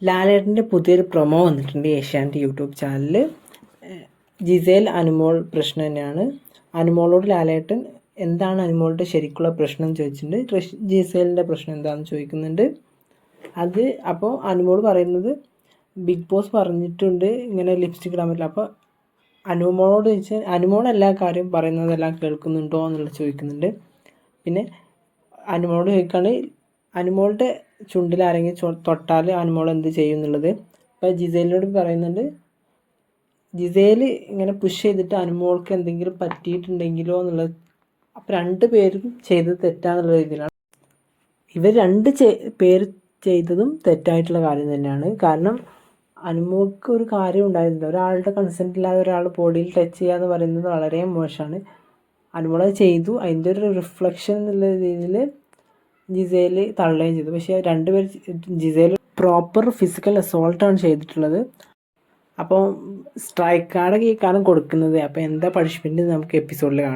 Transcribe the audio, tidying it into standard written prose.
ലാലേട്ടൻ്റെ പുതിയൊരു പ്രൊമോ വന്നിട്ടുണ്ട് ഏഷ്യാനെറ്റ് യൂട്യൂബ് ചാനലിൽ. ജിസേൽ അനുമോൾ പ്രശ്നം തന്നെയാണ്. അനുമോളോട് ലാലേട്ടൻ എന്താണ് അനുമോളുടെ ശരിക്കുള്ള പ്രശ്നം എന്ന് ചോദിച്ചിട്ടുണ്ട്. ജിസേലിൻ്റെ പ്രശ്നം എന്താണെന്ന് ചോദിക്കുന്നുണ്ട്. അത് അപ്പോൾ അനുമോൾ പറയുന്നത് ബിഗ് ബോസ് പറഞ്ഞിട്ടുണ്ട് ഇങ്ങനെ ലിപ്സ്റ്റിക് ഇടാൻ പറ്റില്ല. അപ്പോൾ അനുമോളോട് ചോദിച്ചാൽ അനുമോൾ എല്ലാ കാര്യം പറയുന്നതെല്ലാം കേൾക്കുന്നുണ്ടോ എന്നുള്ളത് ചോദിക്കുന്നുണ്ട്. പിന്നെ അനുമോളോട് ചോദിക്കുകയാണെങ്കിൽ അനുമോളുടെ ചുണ്ടിൽ ആരെങ്കിലും തൊട്ടാൽ അനുമോൾ എന്ത് ചെയ്യും എന്നുള്ളത്. അപ്പോൾ ജിസേലിനോട് പറയുന്നുണ്ട്, ജിസേൽ ഇങ്ങനെ പുഷ് ചെയ്തിട്ട് അനുമോൾക്ക് എന്തെങ്കിലും പറ്റിയിട്ടുണ്ടെങ്കിലോ എന്നുള്ളത്. അപ്പോൾ 2 പേരും ചെയ്തത് തെറ്റാന്നുള്ള രീതിയിലാണ്. ഇവർ 2 പേര് ചെയ്തതും തെറ്റായിട്ടുള്ള കാര്യം തന്നെയാണ്. കാരണം അനുമോൾക്ക് ഒരു കാര്യം ഉണ്ടായിരുന്നില്ല. ഒരാളുടെ കൺസെൻറ്റ് ഇല്ലാതെ ഒരാൾ ബോഡിയിൽ ടച്ച് ചെയ്യുക എന്ന് പറയുന്നത് വളരെ മോശമാണ്. അനുമോൾ അത് ചെയ്തു, അതിൻ്റെ ഒരു റിഫ്ലക്ഷൻ എന്നുള്ള രീതിയിൽ ജിസേൽ തള്ളുകയും ചെയ്തു. പക്ഷേ 2 പേർ ജിസേൽ പ്രോപ്പർ ഫിസിക്കൽ അസോൾട്ടാണ് ചെയ്തിട്ടുള്ളത്. അപ്പോൾ സ്ട്രൈക്ക് കാർഡ് കേൾക്കാനും കൊടുക്കുന്നത്. അപ്പോൾ എന്താ പണിഷ്മെൻറ്റ് നമുക്ക് എപ്പിസോഡിൽ കാണാം.